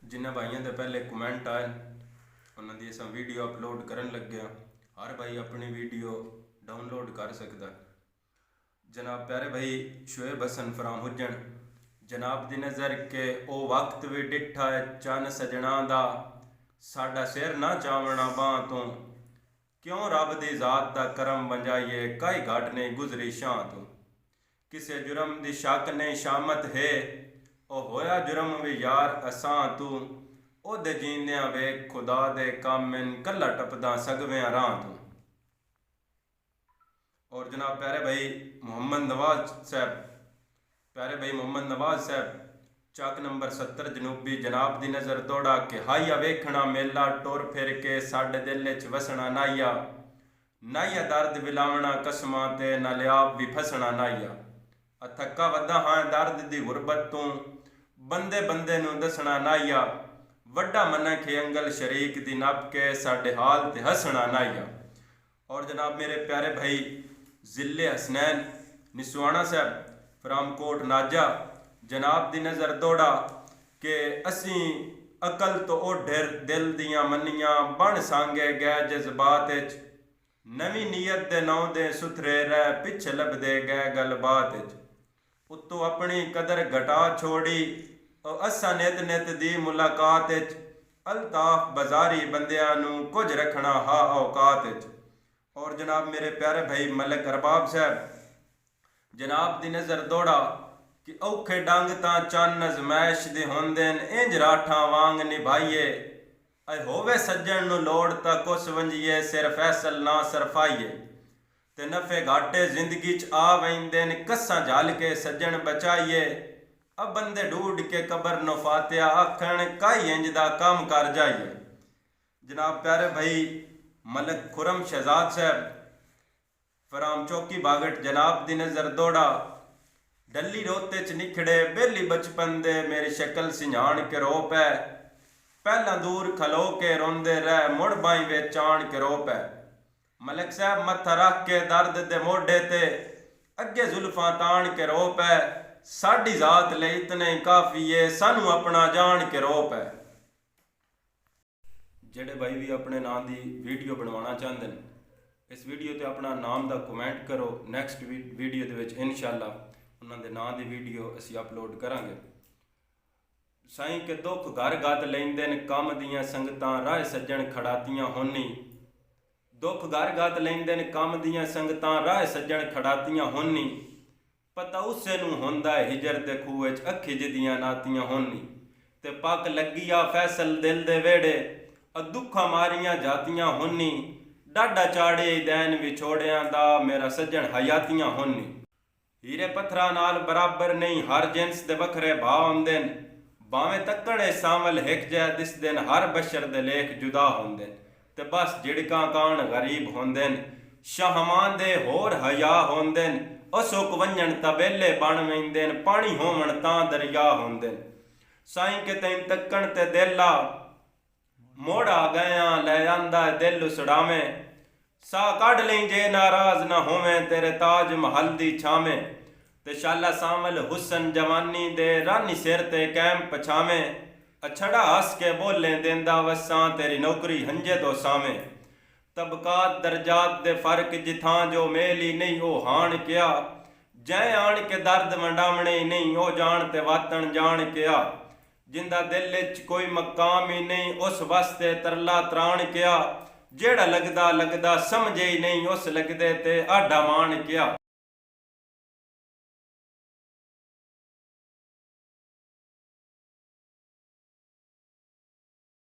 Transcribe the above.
जिन्हें भाइयों के पहले कमेंट आए उन्होंने अस वीडियो अपलोड करन लगे। हर भाई अपनी वीडियो डाउनलोड कर सकता। जनाब प्यारे भाई शुएब हसन फ्राम हुज्जन, जनाब दी नज़र के ओ वक्त भी डिठा है चन सजना दा, साडा सिर ना चावना बां तो, क्यों रब दी जात दा करम बंजाइए कई घाट नहीं गुजरी शां तो, किसे जुर्म दी शक नहीं शामत है ओ होया जुर्म भी यार असां तू, ओदे जींदियां वेख खुदा दे कामिन कला टपदा सगवें रां तू। और जनाब प्यारे भाई मोहम्मद नवाज साहब, प्यारे भाई मोहम्मद नवाज साहब चक नंबर 70 जनूबी, जनाब दी नज़र दौड़ा के हाइया वेखना मेला टुर फिर के साडे दिल च वसना नाइया, नाइया दर्द विलावना कसमां ते नालियाब भी फसना नाइया, अथक्का वदा हाँ दर्द दी गुरबत तू, बंदे बंदे नू दसना नाइया, वड्डा मना खे अंगल शरीक दी नप के साडे हाल ते हसना नाइया। और जनाब मेरे प्यारे भाई जिले हसनैन निसवाना साहब फ्राम कोट नाजा, जनाब दी नज़र दौड़ा कि असी अकल तो ओढेर दिल दियां मनियां बन सांगे गै जज्बात च, नवी नीयत दे नौ दे सुथरे रह पिछ लभदे गै गलबात च, उत्तों अपनी कदर घटा छोड़ी असा नित नित दी मुलाकात च, अल्ताफ बाजारी बंदियां नू कुछ रखना हा औकात च। और जनाब मेरे प्यारे भाई मलिक अरबाब साहब, जनाब दी नज़र दौड़ा कि औखे डंग तां चन अजमैश दे होंदे न इंज राठा वांग निभाइए, ऐ होवे सज्जन नू लोड़ तां कुस वंजिए सिर फैसल ना सरफाइए, ते नफे घाटे जिंदगी च आ वेंदे न कस्सां झाल के सज्जन बचाइए, अब बंदे ढूंढ के कबर नो फातिया आखण काई इंज दा काम कर जाइए। जनाब प्यारे भाई मलिक खुरम शहजाद साहब फराम चौकी बागट, जनाब दी नज़र दौड़ा डली रोते च निखड़े बेली बचपन दे मेरी शक्ल सिंझाण के रो पै, पहला दूर खलो के रोंदे रह मुड़ बाई विच आण के रो पै, मलिक साहब मत्था रख के दर्द दे मोढे ते अगे जुल्फां ताण के रो पै, साडी जात लई इतने काफ़ी है सानू अपना जान के रो पै। ਜਿਹੜੇ भाई भी अपने नाम की वीडियो बनवाना चाहते हैं इस वीडियो ते अपना नाम का कमेंट करो, नैक्सट वीडियो दे विच इंशाअल्लाह उन्होंने नाम की वीडियो असी अपलोड करांगे। साईं के दुख घर गत लेंदे न कम दियां संगतां राह सज्जण खड़ातियां होनी, दुख घर गत लेंदे न कम दियां संगतां राह सज्जण खड़ातियां होनी, पता उसे नू होंदा है हिजर दे खूह च अखिज दियां नातियां होनी, ते पक लगी आ फैसल दिल दे वेड़े दुखा मारियां जातियां होनी, डाडा चाड़े दैन विछोड़ियां दा मेरा सज्जन हयातियां होनी, हीरे पत्थरा नाल बराबर नहीं हर जिनस दे वखरे भाव आउंदे न, भावें तक्कड़े सांवल हिक जै दिसदे न हर बशर दे लेख जुदा होंदे न, ते बस जिड़कां कान गरीब होंदे न, शाहमान दे होर हया होंदे न, असुक वंजन तबेले बन वेंदे न, पानी होवण तां दरिया होंदे न, साईं के तैन तक्कण ते दिल आ मोड़ आ गया लै आंदा दिल उछड़ावें, सा कढ़ लें जे नाराज न होवें तेरे ताज महल दी छावें, ते शाला सांवल हुसन जवानी दे रानी सिर ते कैम पछावें, अछड़ा हस के बोलें देंदा वसां तेरी नौकरी हंजे तो सावें, तबकात दरजात दे फर्क जिथां जो मेल ही नहीं ओ हाण क्या, जै आण के दर्द वंडावणे नहीं ओ जान ते वातन जान क्या, जिंदा दिल च कोई मकाम ही नहीं उस वास्ते तरला त्राण क्या, जेड़ा लगदा लगदा समझे ही नहीं उस लगदे ते आडा मान क्या।